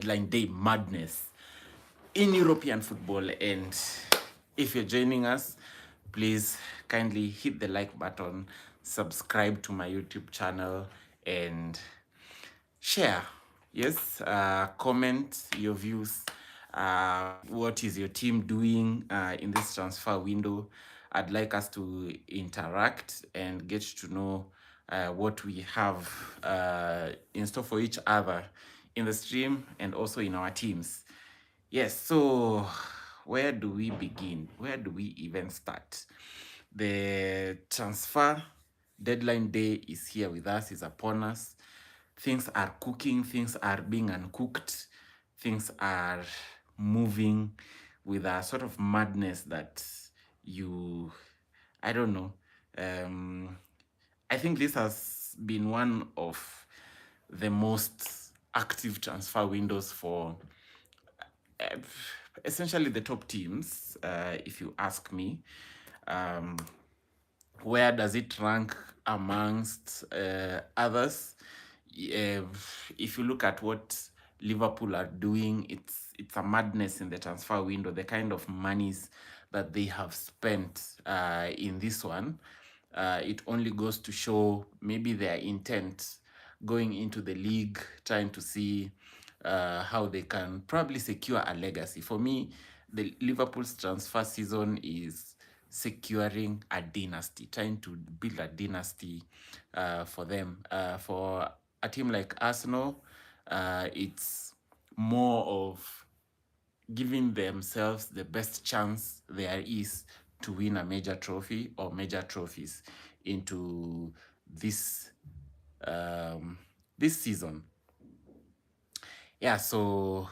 deadline day madness in European football. And if you're joining us, please kindly hit the like button, subscribe to my YouTube channel, and share. Yes, comment your views. What is your team doing in this transfer window? I'd like us to interact and get to know what we have in store for each other in the stream and also in our teams. Yes, so where do we begin? Where do we even start? The transfer deadline day is here with us, is upon us. Things are cooking, things are being uncooked, things are moving with a sort of madness that you, I don't know. I think this has been one of the most active transfer windows for uh, essentially the top teams, if you ask me. Um, where does it rank amongst others? If you look at what Liverpool are doing, it's a madness in the transfer window. The kind of monies that they have spent in this one, it only goes to show maybe their intent going into the league, trying to see how they can probably secure a legacy. For me, the Liverpool's transfer season is securing a dynasty, trying to build a dynasty for them. For a team like Arsenal, it's more of giving themselves the best chance there is to win a major trophy or major trophies into this this season. Yeah, so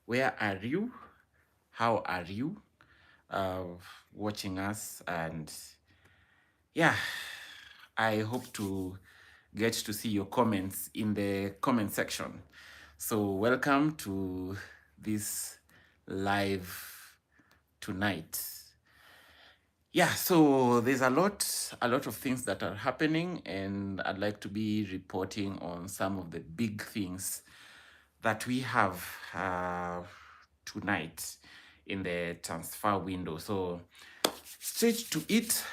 where are you? How are you watching us? And yeah, I hope to get to see your comments in the comment section. So welcome to this live tonight. Yeah, so there's a lot of things that are happening, and I'd like to be reporting on some of the big things that we have tonight in the transfer window. So straight to it.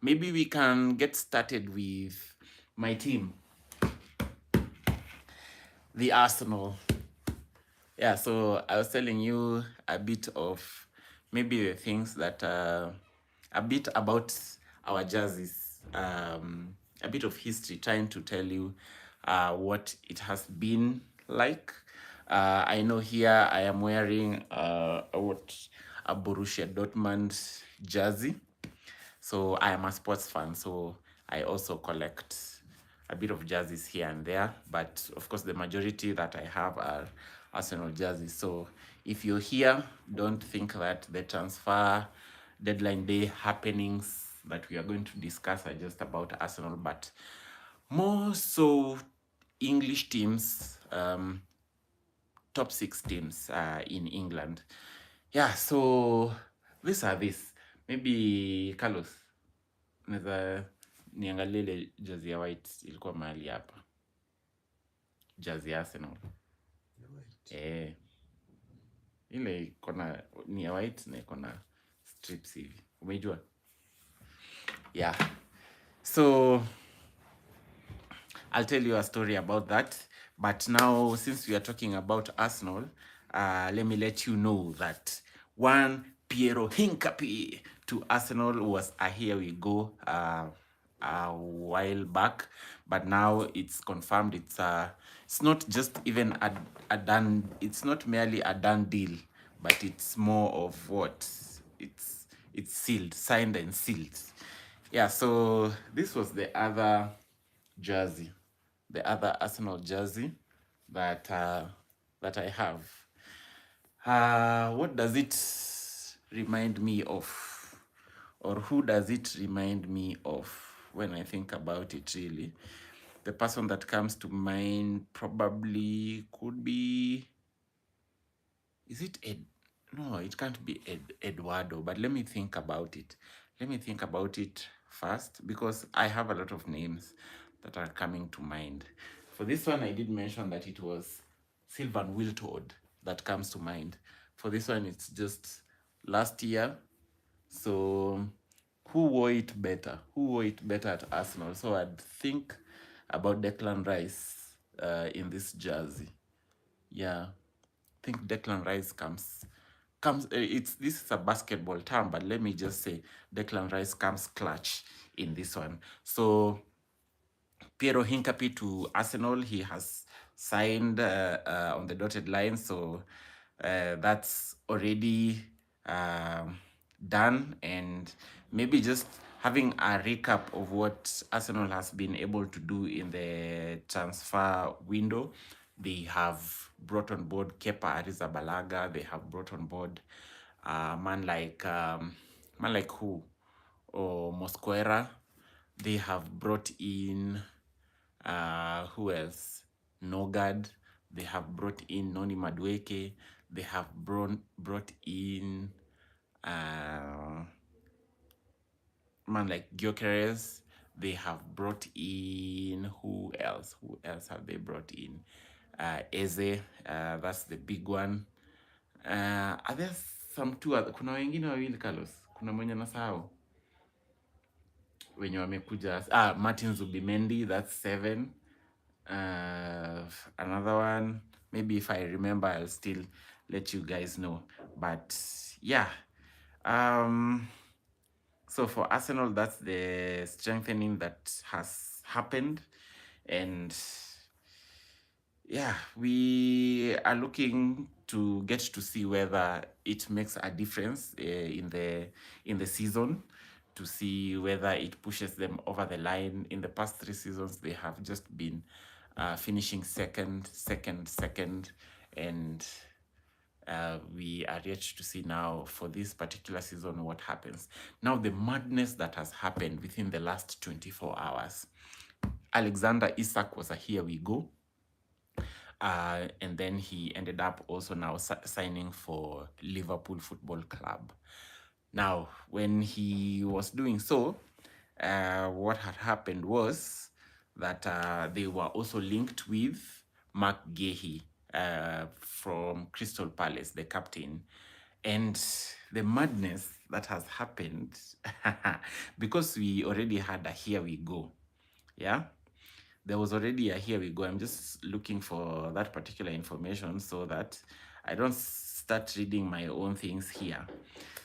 Maybe we can get started with my team, the Arsenal. Yeah, so I was telling you a bit of maybe the things that a bit about our jerseys, a bit of history, trying to tell you what it has been like. I know here I am wearing a Borussia Dortmund jersey. So I am a sports fan, so I also collect a bit of jerseys here and there. But of course, the majority that I have are Arsenal jerseys. So if you're here, don't think that the transfer deadline day happenings that we are going to discuss are just about Arsenal, but more so English teams, top 6 teams in England. Yeah, so these are this. Maybe Carlos, naweza niangalie ile jazi ya white ilikuwa mahali hapa, jazi ya Arsenal. Ile iko na ni ya white na iko na strips hivi, umeijua? Yeah, so I'll tell you a story about that. But now, since we are talking about Arsenal, let me let you know that one Piero Hincapié to Arsenal was a here we go a while back, but now it's confirmed. It's not just even a done. It's not merely a done deal, but it's more of what it's sealed, signed and sealed. Yeah. So this was the other jersey, the other Arsenal jersey that that I have. What does it remind me of, or who does it remind me of when I think about it? Really, the person that comes to mind probably could be, is it Ed? No, it can't be Eduardo, but let me think about it. Let me think about it first, because I have a lot of names that are coming to mind. For this one, I did mention that it was Sylvan Wiltord that comes to mind. For this one, it's just last year. So who wore it better? Who wore it better at Arsenal? So I'd think about Declan Rice in this jersey. Yeah, I think Declan Rice comes. It's this is a basketball term, but let me just say Declan Rice comes clutch in this one. So Piero Hincapié to Arsenal. He has signed on the dotted line, so that's already done. And maybe just having a recap of what Arsenal has been able to do in the transfer window. They have brought on board Kepa Arrizabalaga. They have brought on board man like who? Or Mosquera. They have brought in who else? Nogard. They have brought in Noni Madueke. They have brought in man like Gyökeres. They have brought in who else? Who else have they brought in? Eze, that's the big one. Are there some two other? Kuna wengine wawili Carlos. Kuna mwenye nasahau wenye wamekuja. Martin Zubimendi, that's 7. Another one, maybe if I remember, I'll still let you guys know. But yeah, so for Arsenal, that's the strengthening that has happened. And yeah, we are looking to get to see whether it makes a difference in the season, to see whether it pushes them over the line. In the past 3 seasons, they have just been finishing second, and we are yet to see now for this particular season what happens. Now, the madness that has happened within the last 24 hours. Alexander Isak was a here we go. And then he ended up also now signing for Liverpool Football Club. Now, when he was doing so, what had happened was that they were also linked with Mark Guehi from Crystal Palace, the captain. And the madness that has happened, because we already had a here we go, yeah? There was already a here we go. I'm just looking for that particular information so that I don't start reading my own things here.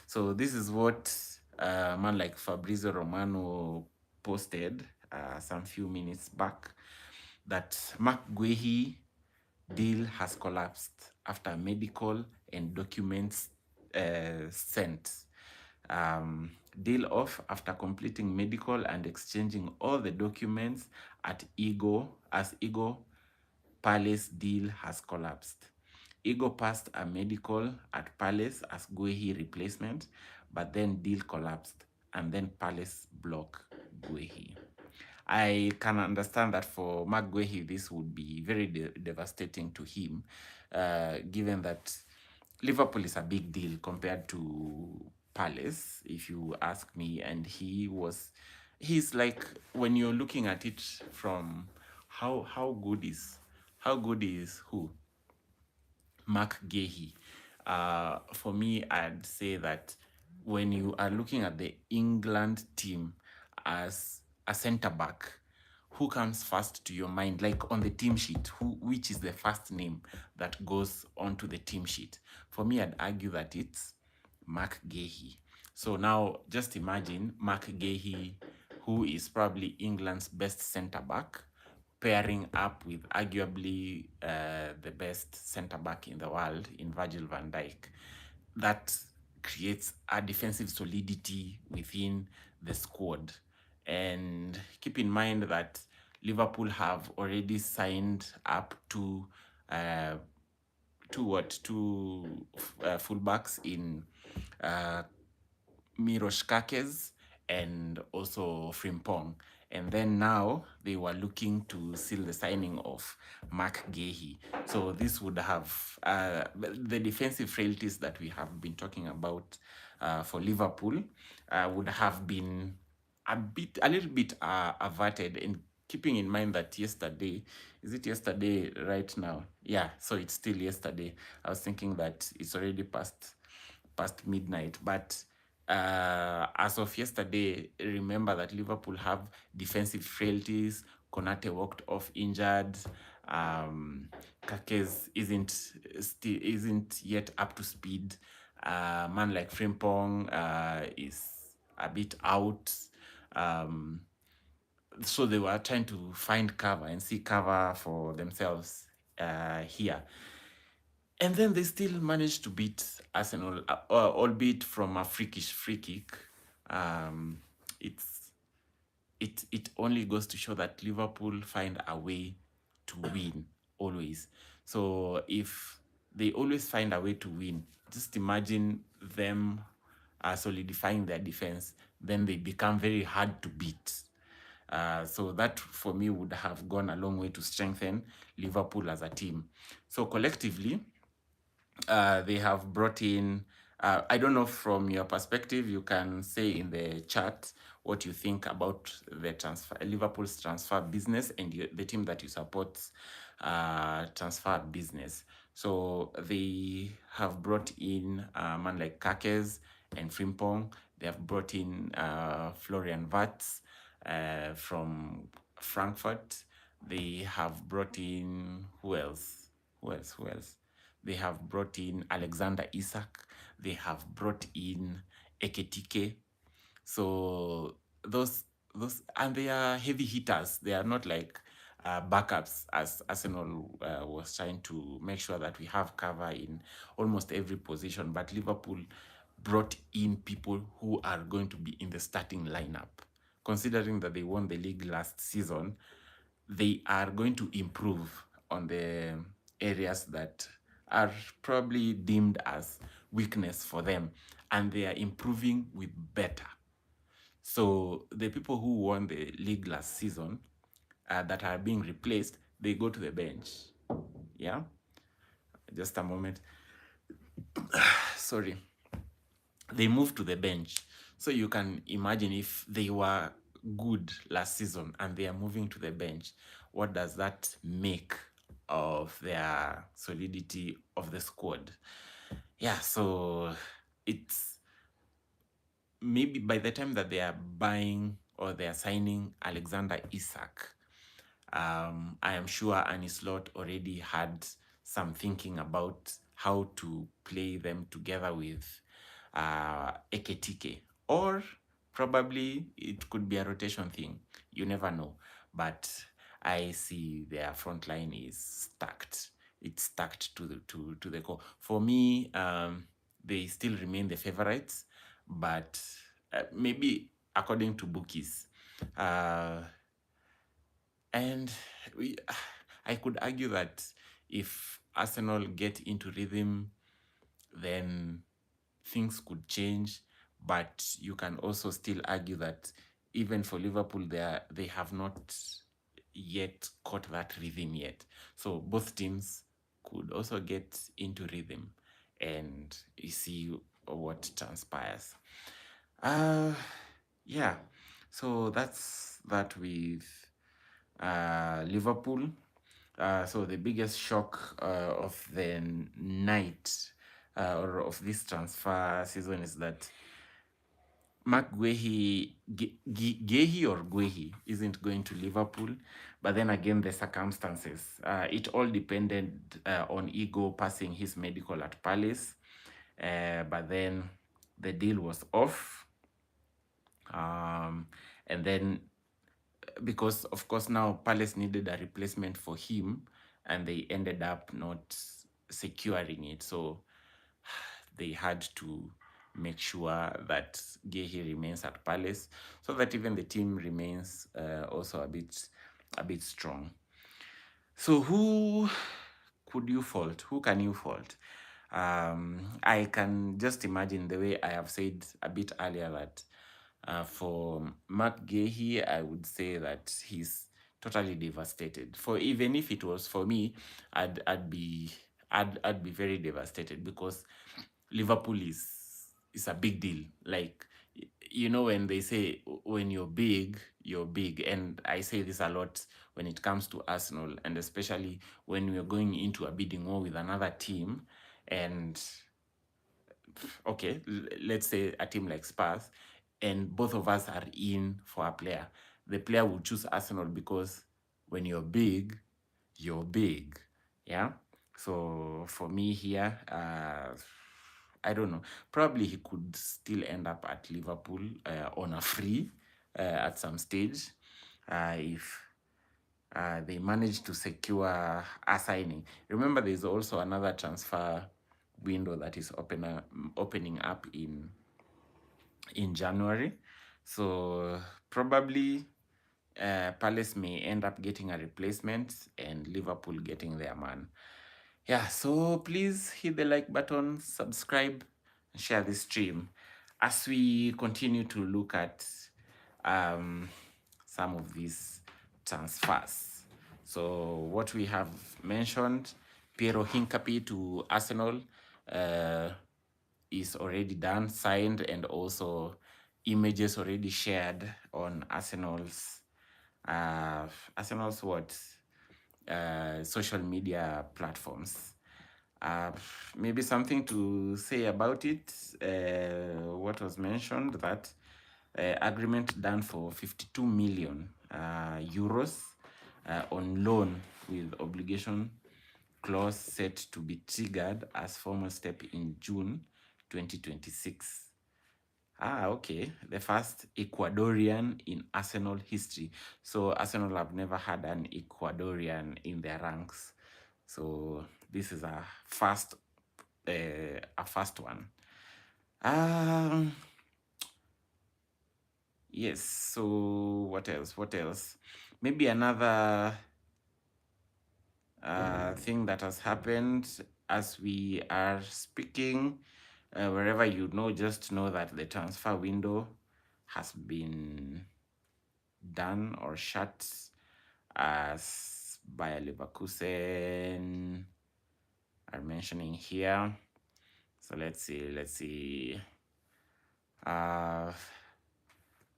So this is what a man like Fabrizio Romano posted some few minutes back, that Mark Guehi deal has collapsed after medical and documents sent. Deal off after completing medical and exchanging all the documents at Ego, as Ego Palace deal has collapsed. Ego passed a medical at Palace as Guehi replacement, but then deal collapsed and then Palace block Guehi. I can understand that for Mark Guehi, this would be very devastating to him, given that Liverpool is a big deal compared to Palace, if you ask me. And he's like, when you're looking at it from how good is who? Mark Guehi. For me, I'd say that when you are looking at the England team as a centre back, who comes first to your mind, like on the team sheet? Which is the first name that goes onto the team sheet? For me, I'd argue that it's Mark Guehi. So now just imagine Mark Guehi, who is probably England's best centre back, pairing up with arguably the best centre back in the world in Virgil van Dijk. That creates a defensive solidity within the squad. And keep in mind that Liverpool have already signed up to fullbacks in Miros Kakes and also Frimpong. And then now they were looking to seal the signing of Mark Guehi. So this would have the defensive frailties that we have been talking about for Liverpool would have been a little bit averted. And keeping in mind that yesterday, is it yesterday right now? Yeah, so it's still yesterday. I was thinking that it's already past midnight, but as of yesterday, remember that Liverpool have defensive frailties. Konate walked off injured. Kakes isn't yet up to speed. Man like Frimpong is a bit out. So they were trying to find cover and see cover for themselves here. And then they still managed to beat Arsenal, albeit from a freakish free kick. It only goes to show that Liverpool find a way to win always. So if they always find a way to win, just imagine them solidifying their defense, then they become very hard to beat. So that for me would have gone a long way to strengthen Liverpool as a team. So collectively, they have brought in, I don't know, from your perspective, you can say in the chat what you think about the Liverpool's transfer business and the team that you support transfer business. So they have brought in a man like Kakes and Frimpong. They have brought in Florian Wirtz from Frankfurt. They have brought in, who else? They have brought in Alexander Isak. They have brought in Eketike. So those and they are heavy hitters. They are not like backups, as Arsenal was trying to make sure that we have cover in almost every position. But Liverpool brought in people who are going to be in the starting lineup. Considering that they won the league last season, they are going to improve on the areas that are probably deemed as weakness for them, and they are improving with better. So the people who won the league last season that are being replaced, they go to the bench. Yeah, just a moment. Sorry. They move to the bench. So you can imagine if they were good last season and they are moving to the bench, what does that make of their solidity of the squad? Yeah, so it's maybe by the time that they are buying or they are signing Alexander Isak, I am sure Arne Slot already had some thinking about how to play them together with Eketike, or probably it could be a rotation thing. You never know. But I see their front line is stacked. It's stacked to the core. For me, they still remain the favorites, but maybe according to bookies. And I could argue that if Arsenal get into rhythm, then things could change. But you can also still argue that even for Liverpool, they have not yet caught that rhythm yet. So both teams could also get into rhythm, and you see what transpires. Yeah. So that's that with Liverpool. So the biggest shock of the night or of this transfer season is that Mark Guehi, Gehi or Guehi isn't going to Liverpool. But then again, the circumstances. It all depended on Ego passing his medical at Palace. But then the deal was off. And then because of course now Palace needed a replacement for him, and they ended up not securing it. So they had to make sure that Gehi remains at Palace, so that even the team remains also a bit strong. So who could you fault? Who can you fault? I can just imagine the way I have said a bit earlier that for Mark Gehi, I would say that he's totally devastated. For even if it was for me, I'd be very devastated, because Liverpool is a big deal. Like, you know, when they say when you're big, you're big. And I say this a lot when it comes to Arsenal, and especially when we're going into a bidding war with another team. And okay, let's say a team like Spurs, and both of us are in for a player. The player will choose Arsenal because when you're big, you're big. Yeah. So for me here, I don't know. Probably he could still end up at Liverpool on a free at some stage if they manage to secure a signing. Remember, there's also another transfer window that is opening up in January. So probably Palace may end up getting a replacement and Liverpool getting their man. Yeah, so please hit the like button, subscribe, and share this stream as we continue to look at some of these transfers. So what we have mentioned, Piero Hincapié to Arsenal is already done, signed, and also images already shared on Arsenal's what social media platforms. Maybe something to say about it. What was mentioned, that agreement done for 52 million euros on loan with obligation clause set to be triggered as formal step in June 2026. Okay. The first Ecuadorian in Arsenal history. So Arsenal have never had an Ecuadorian in their ranks. So this is a first one. Yes. So what else? What else? Maybe another thing that has happened as we are speaking. Wherever you know, just know that the transfer window has been done or shut as Bayer Leverkusen are mentioning here. So let's see. The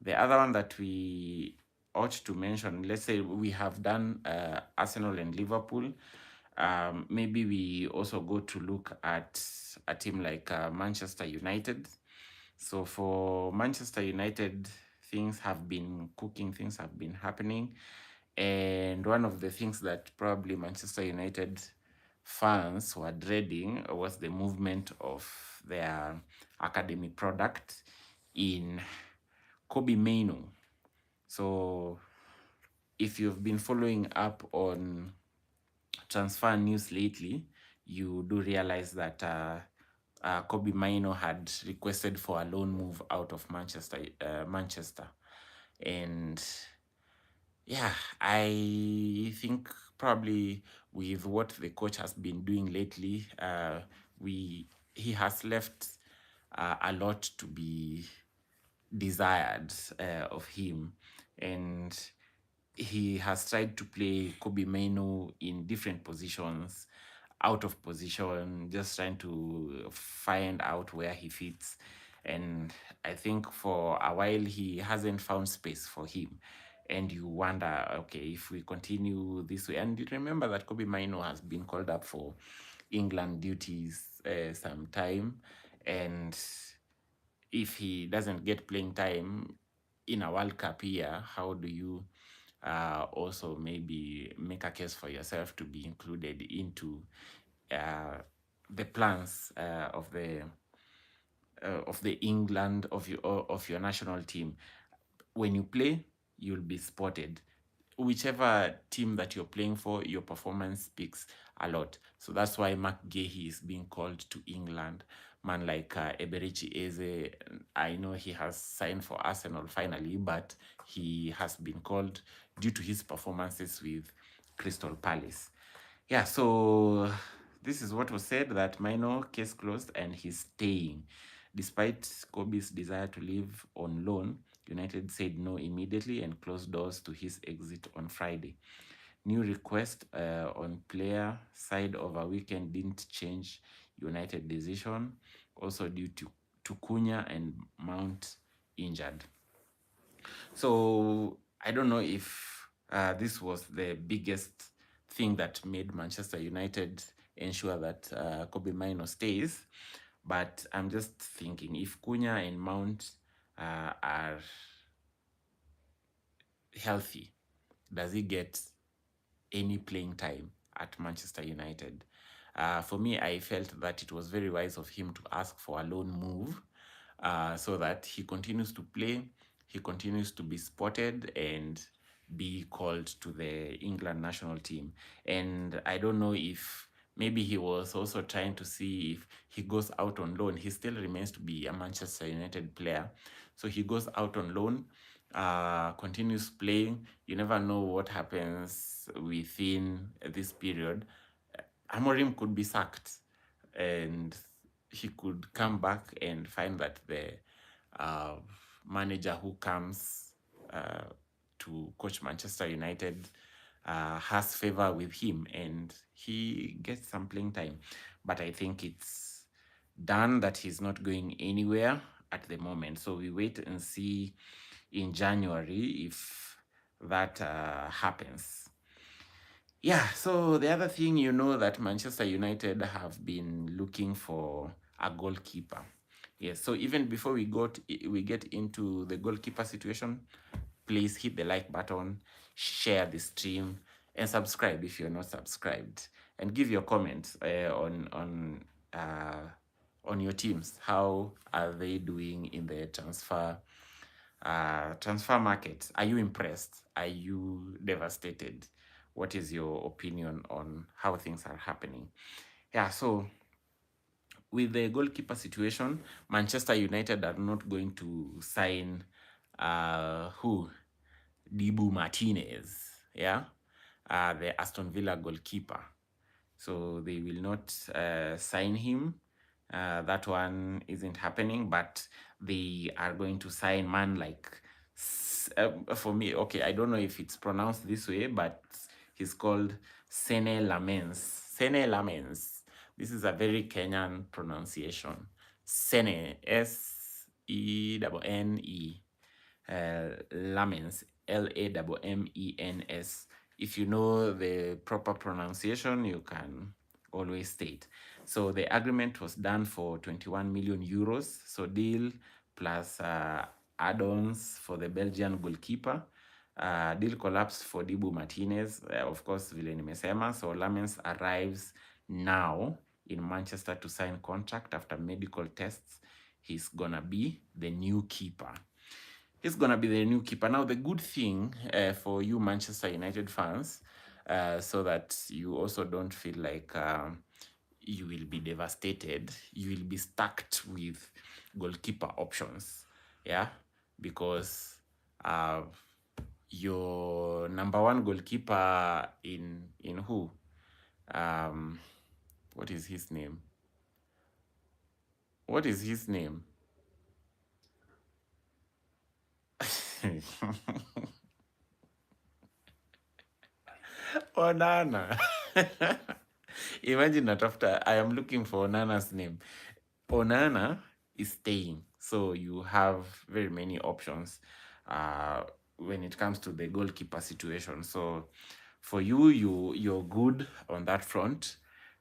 other one that we ought to mention, let's say we have done Arsenal and Liverpool. Maybe we also go to look at a team like Manchester United. So for Manchester United, things have been cooking, things have been happening. And one of the things that probably Manchester United fans were dreading was the movement of their academy product in Kobe Mainoo. So if you've been following up on transfer news lately, you do realize that Kobe Mainoo had requested for a loan move out of Manchester. And yeah, I think probably with what the coach has been doing lately, he has left a lot to be desired of him. And he has tried to play Kobe Mainoo in different positions, out of position, just trying to find out where he fits. And I think for a while he hasn't found space for him. And you wonder, okay, if we continue this way. And remember that Kobe Mainoo has been called up for England duties some time. And if he doesn't get playing time in a World Cup year, how do you also maybe make a case for yourself to be included into the plans of the England of your national team? When you play, you'll be spotted. Whichever team that you're playing for, your performance speaks a lot. So that's why Mark Gahey is being called to England. Man like Eberechi Eze, I know he has signed for Arsenal finally, but he has been called due to his performances with Crystal Palace. Yeah, so this is what was said, that Mainoo case closed and he's staying. Despite Kobe's desire to leave on loan, United said no immediately and closed doors to his exit on Friday. New request on player side over weekend didn't change United decision, also due to Cunha and Mount injured. So I don't know if this was the biggest thing that made Manchester United ensure that Kobe Mino stays. But I'm just thinking, if Cunha and Mount are healthy, does he get any playing time at Manchester United? For me, I felt that it was very wise of him to ask for a loan move so that he continues to play, he continues to be spotted and be called to the England national team. And I don't know if maybe he was also trying to see if he goes out on loan. He still remains to be a Manchester United player. So he goes out on loan, continues playing. You never know what happens within this period. Amorim could be sacked and he could come back and find that the uh, manager who comes to coach Manchester United has favor with him and he gets some playing time. But I think it's done that he's not going anywhere at the moment. So we wait and see in January if that happens. Yeah, so the other thing, you know, that Manchester United have been looking for a goalkeeper. Yes, so even before we get into the goalkeeper situation, please hit the like button, share the stream, and subscribe if you're not subscribed, and give your comments on your teams. How are they doing in the transfer market? Are you impressed? Are you devastated? What is your opinion on how things are happening? Yeah, so with the goalkeeper situation, Manchester United are not going to sign Dibu Martinez, yeah, the Aston Villa goalkeeper. So they will not sign him. That one isn't happening, but they are going to sign man like, for me, okay, I don't know if it's pronounced this way, but he's called Sene Lamens. Sene Lamens. This is a very Kenyan pronunciation. Sene, Sene. Lamens, Lamens. If you know the proper pronunciation, you can always state. So the agreement was done for 21 million euros. So deal plus add-ons for the Belgian goalkeeper. Deal collapsed for Dibu Martinez, of course, vile nimesema. So Lamens arrives now in Manchester to sign contract after medical tests. He's gonna be the new keeper. He's going to be the new keeper. Now, the good thing for you Manchester United fans, so that you also don't feel like you will be devastated, you will be stacked with goalkeeper options, yeah? Because your number one goalkeeper in who? What is his name? What is his name? Onana. Imagine that after I am looking for Onana's name. Onana is staying. So you have very many options when it comes to the goalkeeper situation. So for you're good on that front.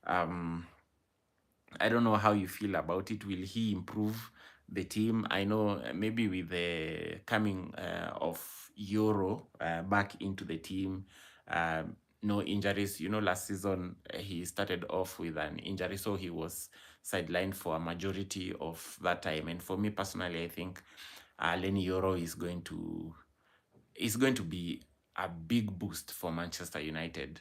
I don't know how you feel about it. Will he improve the team? I know maybe with the coming of Euro back into the team, no injuries. You know, last season he started off with an injury, so he was sidelined for a majority of that time. And for me personally, I think Leny Yoro is going to be a big boost for Manchester United,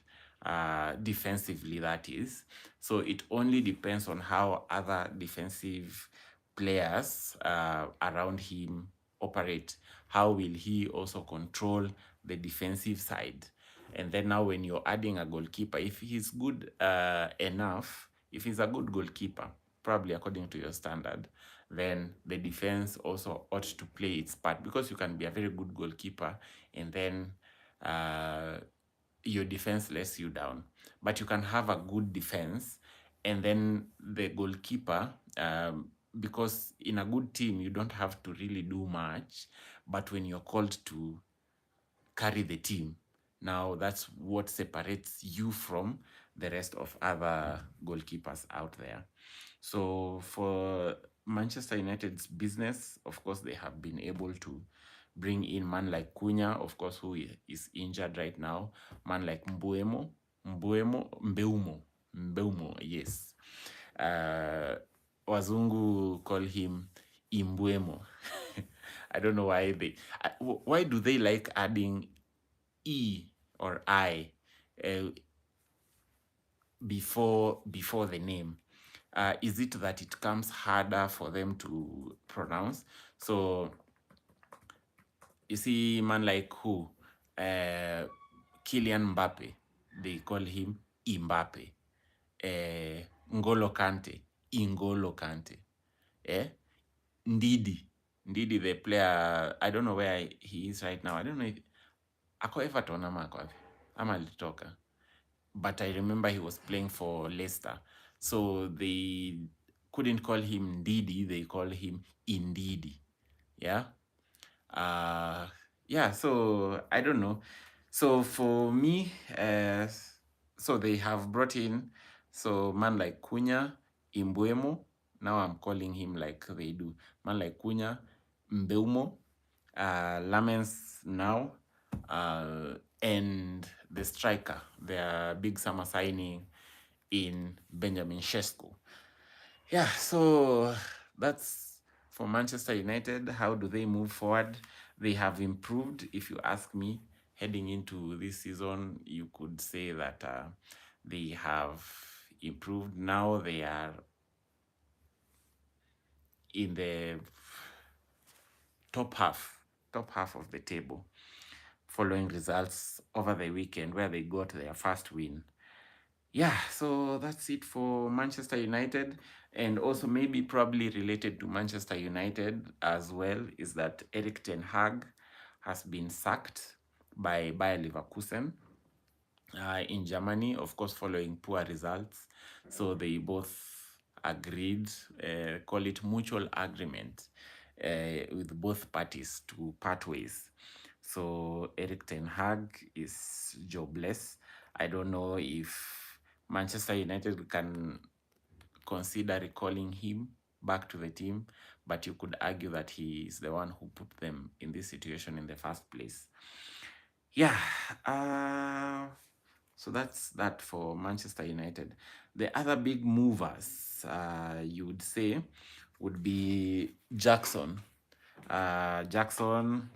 defensively, that is. So it only depends on how other defensive players around him operate. How will he also control the defensive side? And then now when you're adding a goalkeeper, if he's good enough, if he's a good goalkeeper, probably according to your standard, then the defense also ought to play its part, because you can be a very good goalkeeper and then your defense lets you down. But you can have a good defense and then the goalkeeper because in a good team, you don't have to really do much. But when you're called to carry the team, now that's what separates you from the rest of other goalkeepers out there. So for Manchester United's business, of course, they have been able to bring in man like Cunha, of course, who is injured right now. Man like Mbeumo, yes. Wazungu call him Imbuemo. I don't know why why do they like adding E or I before the name? Is it that it comes harder for them to pronounce? So you see, man like who? Kylian Mbappe, they call him Mbappe. N'Golo Kante, N'Golo Kante. Ndidi, the player, I don't know where he is right now. I don't know if ako Everton ama ako wapi ama alitoka, but I remember he was playing for Leicester, so they couldn't call him Ndidi, they call him Indidi. Yeah. Yeah, so I don't know. So for me, so they have brought in, so man like Cunha, Imbuemo, now I'm calling him like they do. Man like Cunha, Mbeumo, Lamens now, and the striker, their big summer signing in Benjamin Sesko. Yeah, so that's for Manchester United. How do they move forward? They have improved, if you ask me. Heading into this season, you could say that they have improved. Now they are in the top half of the table, following results over the weekend where they got their first win. Yeah, so that's it for Manchester United. And also maybe probably related to Manchester United as well is that Erik ten Hag has been sacked by Bayer Leverkusen in Germany, of course, following poor results. So they both agreed, call it mutual agreement, with both parties to part ways. So Erik ten Hag is jobless. I don't know if Manchester United can consider recalling him back to the team, but you could argue that he is the one who put them in this situation in the first place. Yeah, so that's that for Manchester United. The other big movers, you would say, would be Jackson. Jackson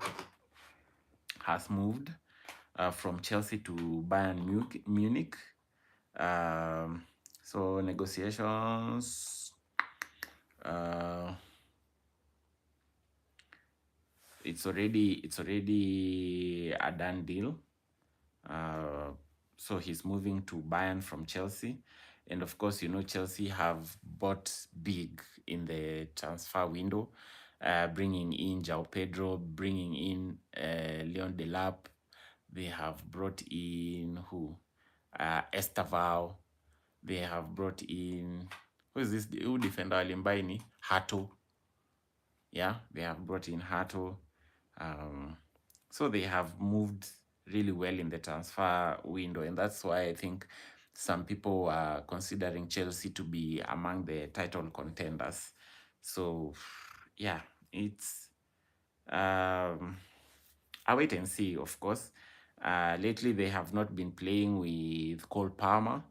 has moved from Chelsea to Bayern Munich. So negotiations, it's already a done deal. So he's moving to Bayern from Chelsea. And of course, you know, Chelsea have bought big in the transfer window, bringing in João Pedro, bringing in Leon Delap. They have brought in who? Estaval. They have brought in, who is this? Who defender Alimbaini? Hato. Yeah, they have brought in Hato. So they have moved really well in the transfer window, and that's why I think some people are considering Chelsea to be among the title contenders. So yeah, it's a wait and see, of course. Lately they have not been playing with Cole Palmer.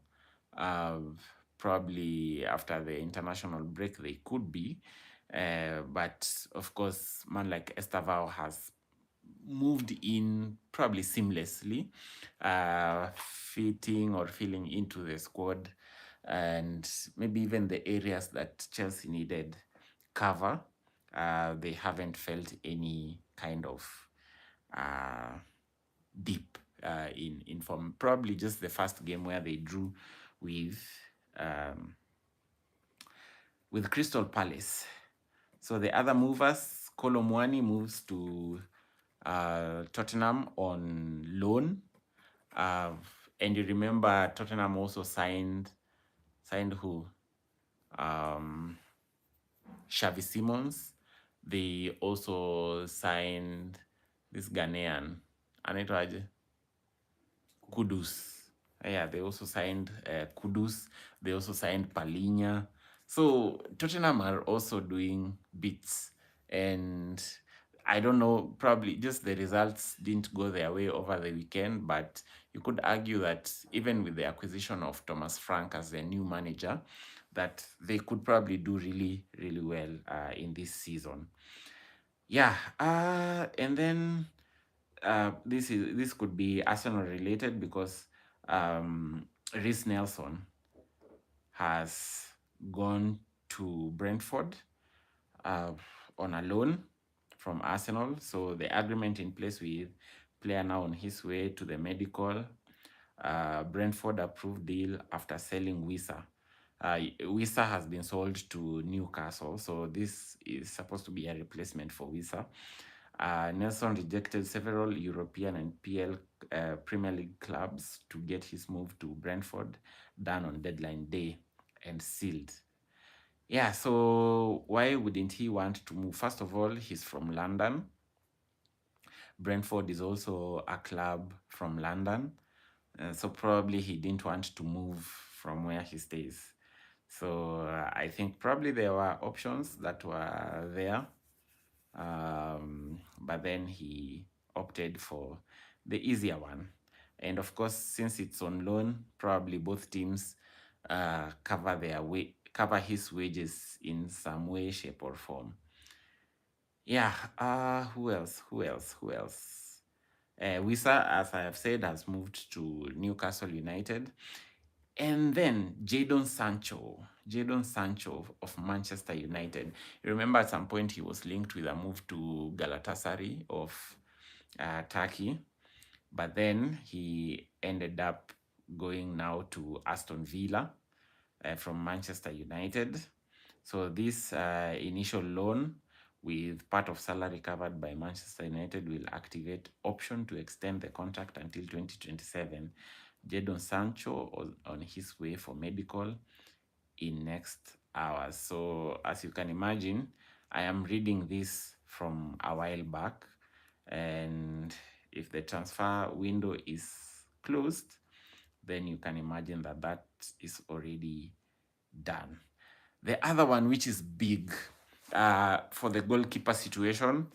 Probably after the international break they could be, but of course man like Estaval has moved in probably seamlessly, fitting or filling into the squad, and maybe even the areas that Chelsea needed cover, they haven't felt any kind of deep in form. Probably just the first game where they drew with Crystal Palace. So the other movers, Kolo Muani moves to Tottenham on loan. And you remember Tottenham also signed who? Xavi Simons. They also signed this Ghanaian, anaitwaje? Kudus. Yeah, they also signed Kudus. They also signed Palinha. So Tottenham are also doing bits. And I don't know, probably just the results didn't go their way over the weekend, but you could argue that even with the acquisition of Thomas Frank as their new manager, that they could probably do really, really well in this season. Yeah, and then this could be Arsenal related because Reece Nelson has gone to Brentford on a loan from Arsenal. So the agreement in place with player now on his way to the medical. Brentford approved deal after selling Wissa. Wissa has been sold to Newcastle, so this is supposed to be a replacement for Wissa. Nelson rejected several European and Premier League clubs to get his move to Brentford done on deadline day and sealed. Yeah, so why wouldn't he want to move? First of all, he's from London. Brentford is also a club from London. So probably he didn't want to move from where he stays. So I think probably there were options that were there. But then he opted for the easier one. And of course, since it's on loan, probably both teams cover his wages in some way, shape, or form. Yeah, who else? Wissa, as I have said, has moved to Newcastle United. And then Jadon Sancho of Manchester United. You remember at some point he was linked with a move to Galatasaray of Turkey, but then he ended up going now to Aston Villa from Manchester United. So this initial loan with part of salary covered by Manchester United will activate option to extend the contract until 2027. Jadon Sancho on his way for medical in next hours. So as you can imagine, I am reading this from a while back, and if the transfer window is closed, then you can imagine that that is already done. The other one, which is big for the goalkeeper situation,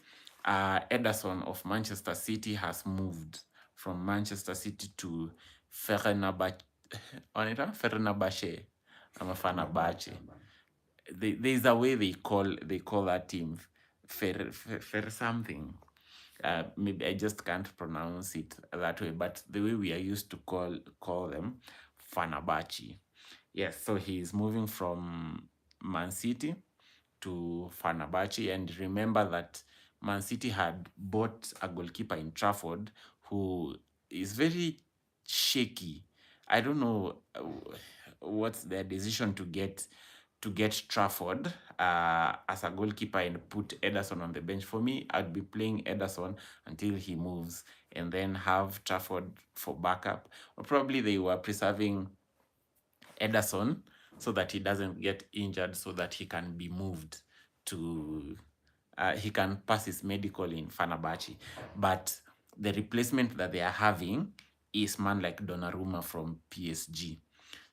Ederson of Manchester City has moved from Manchester City to Fenerbahce. I'm a Fenerbahce. There's a way they call that team, Fer something. Maybe I just can't pronounce it that way, but the way we are used to call them, Fenerbahce. Yes, so he's moving from Man City to Fenerbahce, and remember that Man City had bought a goalkeeper in Trafford who is very shaky. I don't know what's their decision to get Trafford as a goalkeeper and put Ederson on the bench. For me, I'd be playing Ederson until he moves and then have Trafford for backup. Or probably they were preserving Ederson so that he doesn't get injured, so that he can be moved to he can pass his medical in Fenerbahce. But the replacement that they are having is man like Donnarumma from PSG.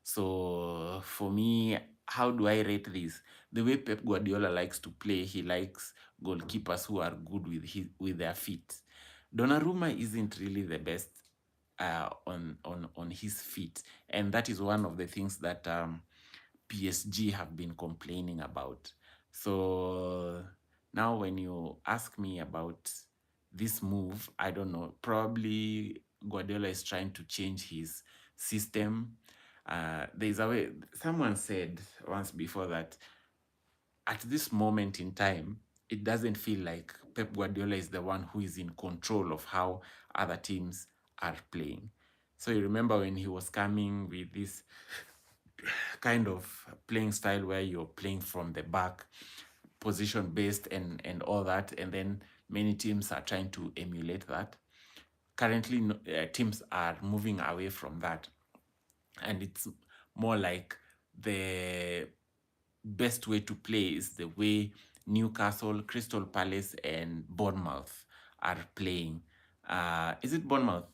So for me, how do I rate this? The way Pep Guardiola likes to play, he likes goalkeepers who are good with their feet. Donnarumma isn't really the best on his feet, and that is one of the things that PSG have been complaining about. So now when you ask me about this move, I don't know, probably Guardiola is trying to change his system. There's a way, someone said once before that at this moment in time, it doesn't feel like Pep Guardiola is the one who is in control of how other teams are playing. So you remember when he was coming with this kind of playing style where you're playing from the back, position based and all that, and then many teams are trying to emulate that. Currently, teams are moving away from that, and it's more like the best way to play is the way Newcastle, Crystal Palace, and Bournemouth are playing. Is it Bournemouth?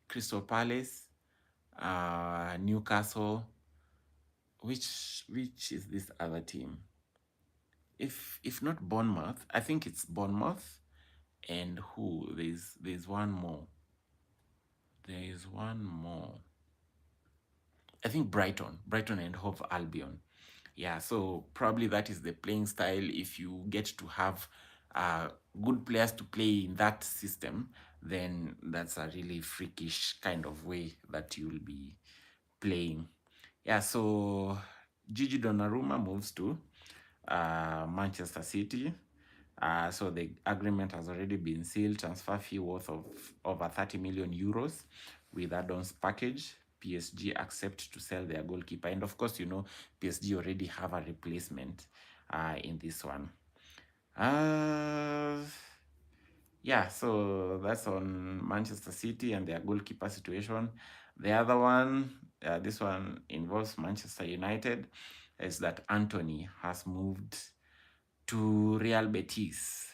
Crystal Palace, Newcastle. Which is this other team? If not Bournemouth, I think it's Bournemouth, and who? There's one more. There is one more. I think Brighton and Hove Albion. Yeah, so probably that is the playing style. If you get to have good players to play in that system, then that's a really freakish kind of way that you'll be playing. Yeah, so Gigi Donnarumma moves to Manchester City. So the agreement has already been sealed. Transfer fee worth of over 30 million euros with add-ons package. PSG accept to sell their goalkeeper. And of course, PSG already have a replacement in this one. Yeah, so that's on Manchester City and their goalkeeper situation. The other one, this one involves Manchester United, is that Antony has moved to Real Betis.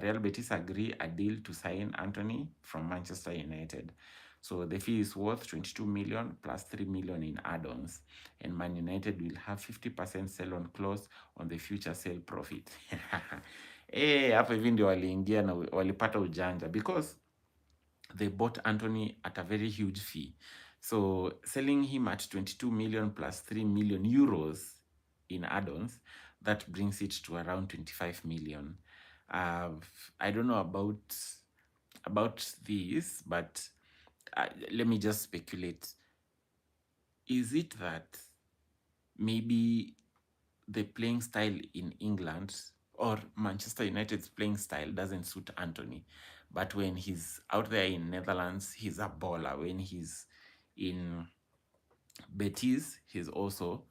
Real Betis agree a deal to sign Antony from Manchester United. So the fee is worth 22 million plus 3 million in add-ons, and Man United will have 50% sell-on clause on the future sale profit. Hapo hivi ndio waliingia na walipata ujanja, because they bought Antony at a very huge fee. So selling him at 22 million plus 3 million euros in add-ons, that brings it to around 25 million. I don't know about this, but let me just speculate. Is it that maybe the playing style in England or Manchester United's playing style doesn't suit Antony, but when he's out there in Netherlands, he's a baller. When he's in Betis, he's also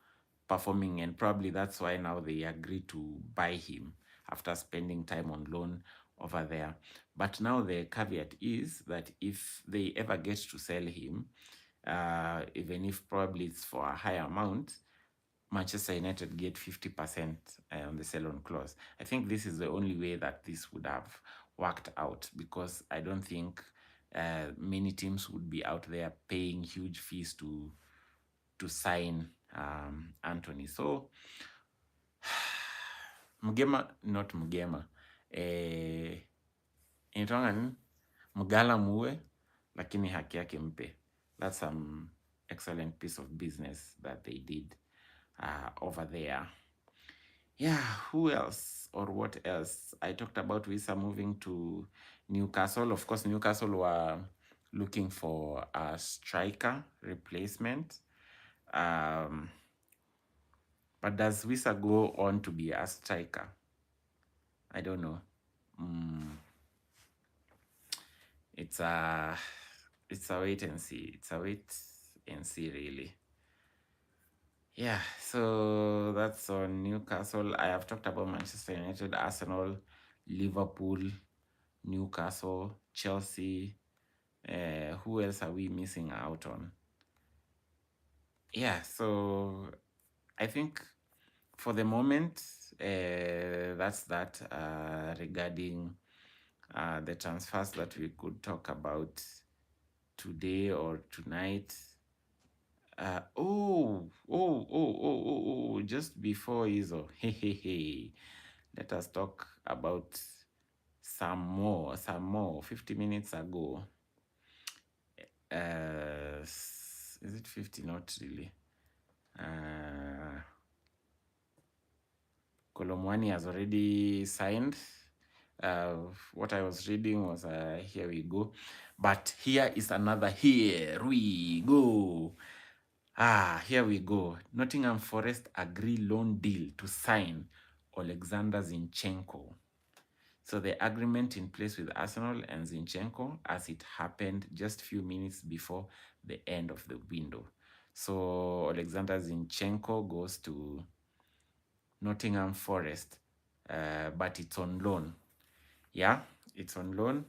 performing, and probably that's why now they agree to buy him after spending time on loan over there. But now the caveat is that if they ever get to sell him, even if probably it's for a higher amount, Manchester United get 50% on the sell-on clause. I think this is the only way that this would have worked out, because I don't think many teams would be out there paying huge fees to sign Antony. So Mgema, not Mgema, inaitwanga nini? Mgala muue lakini haki yake mpe. That's some excellent piece of business that they did over there. Yeah, who else or what else? I talked about Wisa moving to Newcastle. Of course, Newcastle were looking for a striker replacement. But does Wisa go on to be a striker? I don't know. It's a wait and see. It's a wait and see, really. Yeah, so that's on Newcastle. I have talked about Manchester United, Arsenal, Liverpool, Newcastle, Chelsea. Who else are we missing out on? Yeah, so I think for the moment, that's that regarding the transfers that we could talk about today or tonight. Just before Izo, let us talk about some more. 50 minutes ago. Is it 50? Not really. Kolomwani has already signed. What I was reading was here we go. But here is another here we go. Here we go. Nottingham Forest agree loan deal to sign Alexander Zinchenko. So the agreement in place with Arsenal and Zinchenko, as it happened just a few minutes before the end of the window. So Alexander Zinchenko goes to Nottingham Forest, but it's on loan. Yeah, it's on loan.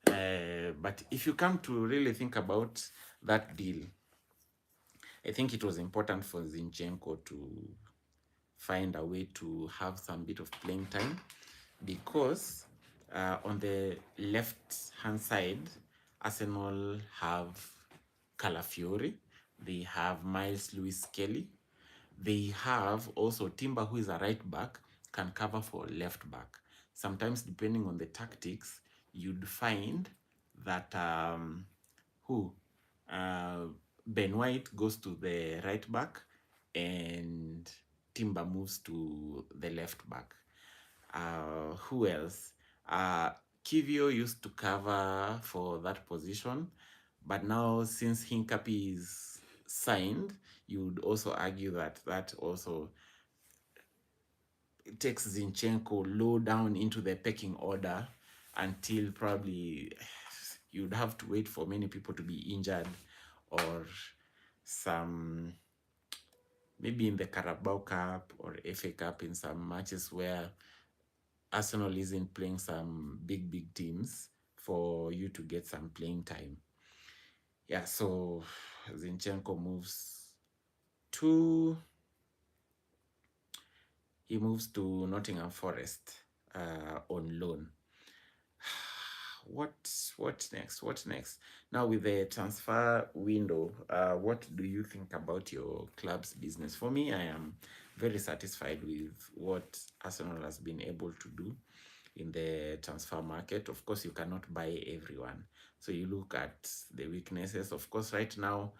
But if you come to really think about that deal, I think it was important for Zinchenko find a way to have some bit of playing time, because on the left hand side, Arsenal have Calafiori, they have Miles Lewis Kelly, they have also Timber, who is a right back, can cover for left back. Sometimes, depending on the tactics, you'd find that Ben White goes to the right back and Timber moves to the left back. Who else? Kivio used to cover for that position, but now since Hincapi is signed, you would also argue that that also takes Zinchenko low down into the pecking order until probably you'd have to wait for many people to be injured, or some, maybe in the Carabao Cup or FA Cup, in some matches where Arsenal isn't playing some big teams, for you to get some playing time. Yeah, so Zinchenko moves to Nottingham Forest on loan. What next? Now, with the transfer window, what do you think about your club's business? For me, I am very satisfied with what Arsenal has been able to do in the transfer market. Of course, you cannot buy everyone, so you look at the weaknesses. Of course, right now,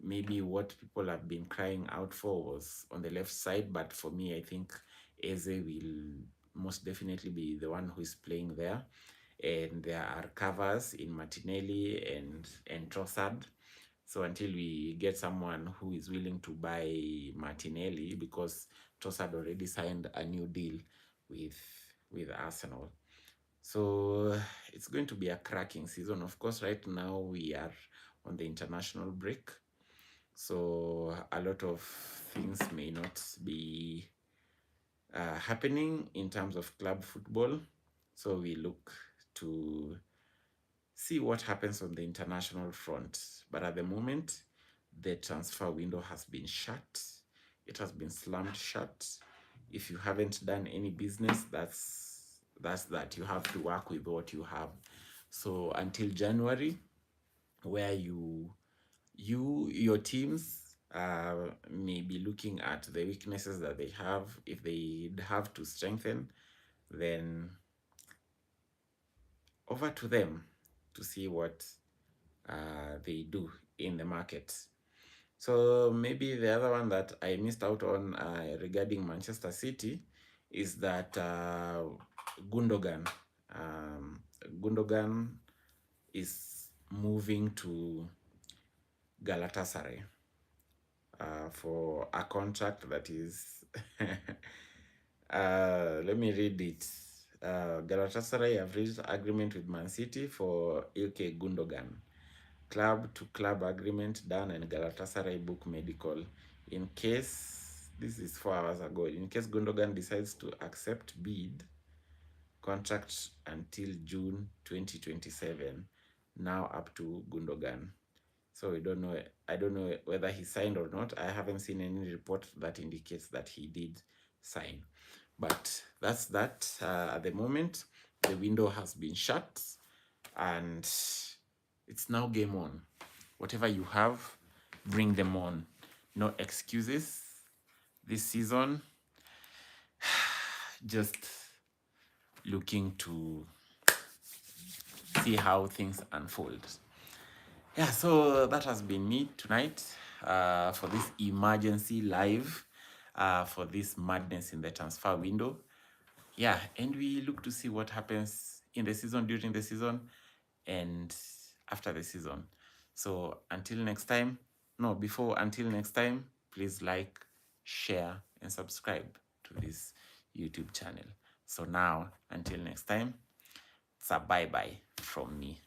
maybe what people have been crying out for was on the left side, but for me, I think Eze will most definitely be the one who is playing there. And there are covers in Martinelli and Trossard. So until we get someone who is willing to buy Martinelli, because Trossard already signed a new deal with Arsenal. So it's going to be a cracking season. Of course, right now we are on the international break, so a lot of things may not be happening in terms of club football. So we look to see what happens on the international front. But at the moment, the transfer window has been shut. It has been slammed shut. If you haven't done any business, that's that. You have to work with what you have. So until January, where your teams may be looking at the weaknesses that they have. If they have to strengthen, then over to them to see what they do in the market. So maybe the other one that I missed out on regarding Manchester City is that Gundogan is moving to Galatasaray for a contract that is let me read it. Galatasaray have reached agreement with Man City for Ilkay Gundogan. Club to club agreement done, and Galatasaray book medical. In case, this is 4 hours ago, in case Gundogan decides to accept bid, contract until June 2027, now up to Gundogan. So we don't know. I don't know whether he signed or not. I haven't seen any report that indicates that he did sign. But that's that. At the moment, the window has been shut, and it's now game on. Whatever you have, bring them on. No excuses this season. Just looking to see how things unfold. Yeah, so that has been me tonight for this emergency live, for this madness in the transfer window. Yeah, and we look to see what happens in the season, during the season, and after the season. So until next time, please like, share, and subscribe to this YouTube channel. So now, until next time, it's a bye-bye from me.